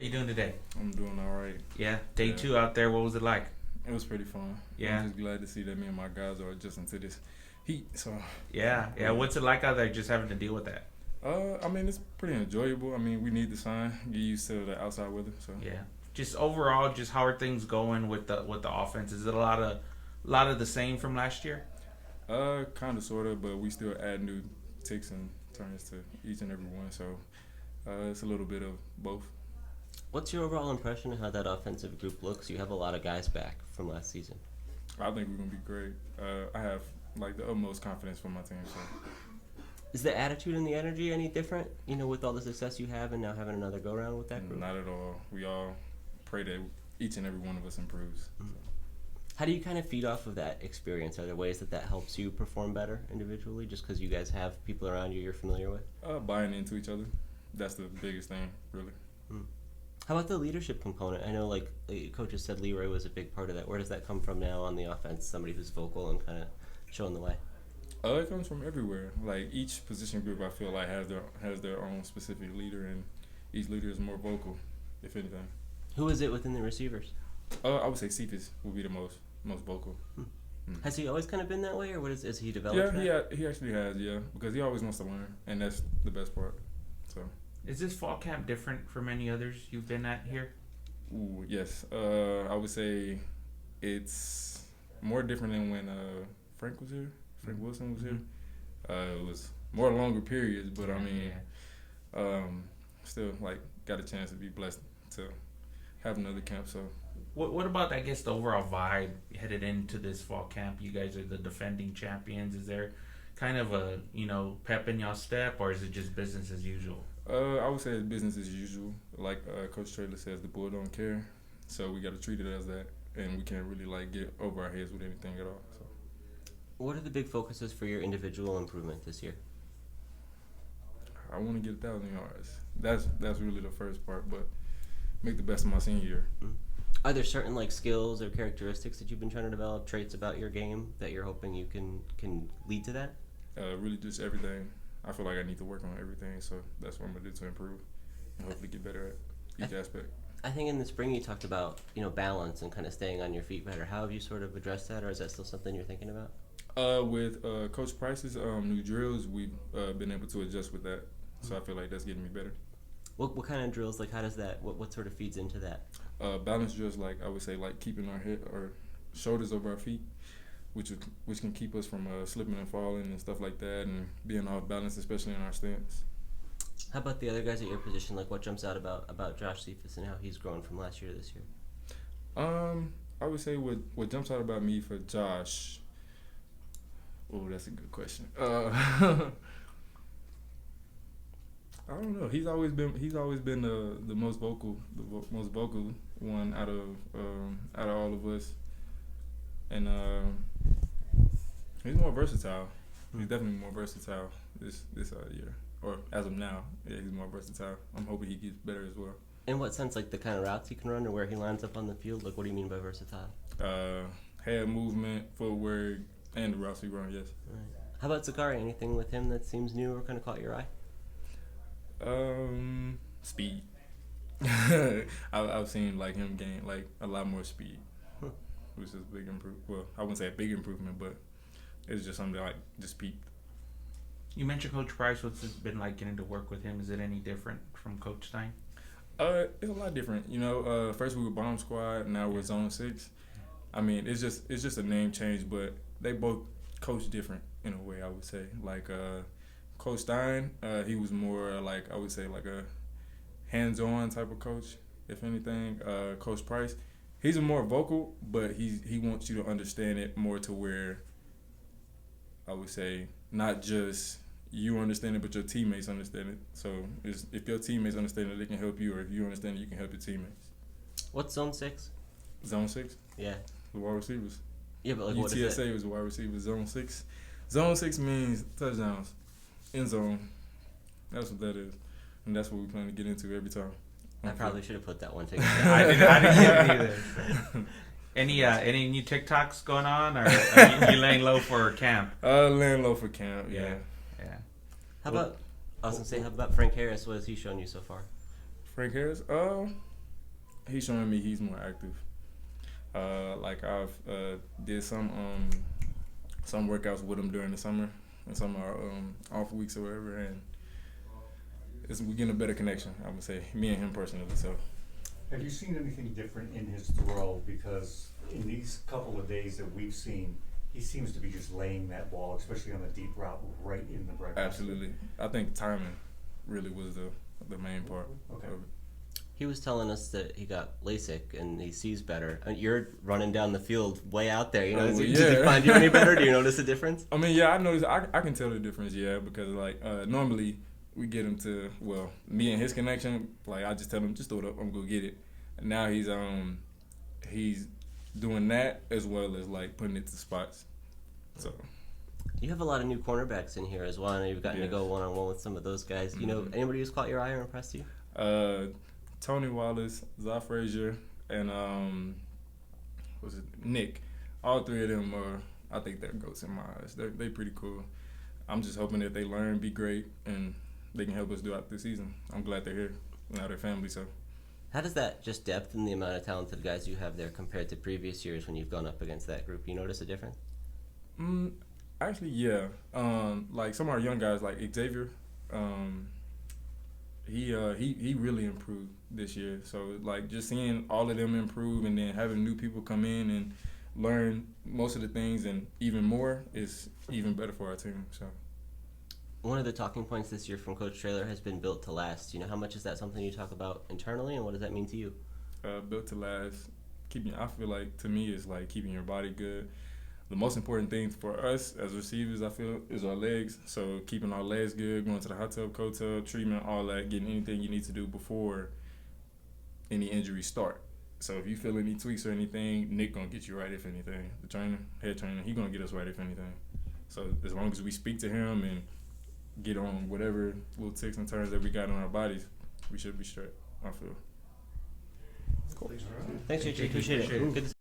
How you doing today? I'm doing all right. Yeah, day Yeah. 2 out there. What was it like? It was pretty fun. Yeah, I'm just glad to see that me and my guys are adjusting to this heat. So, yeah. What's it like out there? Just having to deal with that. I mean, it's pretty enjoyable. I mean, we need the sun, get used to the outside weather. So, Yeah. Just overall, just how are things going with the offense? Is it a lot of the same from last year? kind of, sort of, but we still add new ticks and turns to each and every one. So, it's a little bit of both. What's your overall impression of how that offensive group looks? You have a lot of guys back from last season. I think we're gonna be great. I have like the utmost confidence for my team. So, Is the attitude and the energy any different, with all the success you have and now having another go-round with that group? not at all. We all pray that each and every one of us improves. Mhm. How do you kind of feed off of that experience? Are there ways that helps you perform better individually just because you guys have people around you you're familiar with? Buying into each other. That's the biggest thing, really. How about the leadership component? I know, coaches said Leroy was a big part of that. Where does that come from now on the offense? Somebody who's vocal and kind of showing the way. It comes from everywhere. Like each position group, I feel like has their own specific leader, and each leader is more vocal, if anything. Who is it within the receivers? I would say Cephas would be the most vocal. Has he always kind of been that way, or is he developed? Yeah, he actually has, because he always wants to learn, and that's the best part. So. Is this fall camp different from any others you've been at here? Ooh, yes. I would say it's more different than when Frank was here. Frank Wilson was here. It was more longer periods, but I mean, still got a chance to be blessed to have another camp. So What about, I guess, the overall vibe headed into this fall camp? You guys are the defending champions. Is there kind of a pep in y'all step, or is it just business as usual? I would say it's business as usual. Like Coach Traylor says, the bull don't care, so we got to treat it as that, and we can't really get over our heads with anything at all. So, What are the big focuses for your individual improvement this year? I want to get 1,000 yards. That's really the first part, but make the best of my senior year. Are there certain skills or characteristics that you've been trying to develop, traits about your game that you're hoping you can lead to that? Really just everything. I feel like I need to work on everything, so that's what I'm gonna do to improve and hopefully get better at each aspect. I think in the spring you talked about balance and kind of staying on your feet better. How have you sort of addressed that, or is that still something you're thinking about? With Coach Price's new drills, we've been able to adjust with that, so I feel like that's getting me better. What kind of drills? How does that? What sort of feeds into that? Balance drills, I would say, keeping our head or shoulders over our feet, which can keep us from slipping and falling and stuff like that, and being off balance, especially in our stance. How about the other guys at your position? What jumps out about Josh Cephas and how he's grown from last year to this year? I would say what jumps out about me for Josh. Oh, that's a good question. I don't know. He's always been the most vocal one out of all of us, and he's more versatile. He's definitely more versatile this year, or as of now. Yeah, he's more versatile. I'm hoping he gets better as well. In what sense, the kind of routes he can run or where he lines up on the field? What do you mean by versatile? Head movement, footwork, and the routes he runs. Yes. Right. How about Zakari? Anything with him that seems new or kind of caught your eye? Speed. I've seen him gain a lot more speed, which is a big improvement. Well, I wouldn't say a big improvement, but it's just something that just peaked. You mentioned Coach Price. What's it been like getting to work with him? Is it any different from Coach Stein? It's a lot different. First we were bomb squad, now we're zone 6. I mean, it's just a name change, but they both coach different in a way. I would say Coach Stein, he was more I would say a hands-on type of coach, if anything. Coach Price, he's a more vocal, but he wants you to understand it more to where I would say not just you understand it, but your teammates understand it. So if your teammates understand it, they can help you, or if you understand it, you can help your teammates. What's Zone 6? Zone 6? Yeah. The wide receivers. Yeah, but what is it? UTSA was the wide receivers. Zone 6. Zone 6 means touchdowns. End zone. That's what that is. And that's what we plan to get into every time. I probably should have put that one together. I didn't get it either. Any new TikToks going on, or are you laying low for camp? Laying low for camp, yeah. How about Frank Harris? What has he shown you so far? Frank Harris? he's showing me he's more active. Like I've did some workouts with him during the summer and some of our off weeks or whatever, and we're getting a better connection. I would say, me and him personally. So, have you seen anything different in his throw? Because in these couple of days that we've seen, he seems to be just laying that ball, especially on the deep route, right in the bread. Absolutely, I think timing really was the main part. Okay. Of it. He was telling us that he got LASIK and he sees better. You're running down the field way out there. You know, Oh, does yeah. it find you any better? Do you notice a difference? I mean, yeah, I noticed. I can tell the difference, yeah, because like normally we get him to, well, me and his connection, like I just tell him just throw it up, I'm gonna go get it. And now he's doing that as well as like putting it to spots. So You have a lot of new cornerbacks in here as well. I know you've gotten to go one-on-one with some of those guys. You know, anybody who's caught your eye or impressed you? Tony Wallace, Zah Frazier, and Nick. All three of them I think they're goats in my eyes. They pretty cool. I'm just hoping that they learn, be great, and they can help us throughout the season. I'm glad they're here. Now they're family, so. How does that just depth and the amount of talented guys you have there compared to previous years when you've gone up against that group? You notice a difference? Actually, yeah. Like some of our young guys, like Xavier, he really improved this year. So like just seeing all of them improve and then having new people come in and learn most of the things and even more is even better for our team. So one of the talking points this year from Coach Traylor has been built to last. You know, how much is that something you talk about internally, and what does that mean to you? Built to last. I feel like to me is like keeping your body good. The most important thing for us as receivers, I feel, is our legs. So keeping our legs good, going to the hot tub, cold tub, treatment, all that, getting anything you need to do before any injuries start. So if you feel any tweaks or anything, Nick gonna get you right if anything. The trainer, head trainer, he gonna get us right if anything. So as long as we speak to him and get on whatever little ticks and turns that we got on our bodies, we should be straight, I feel. Cool. Thanks, JT. Appreciate it. Good to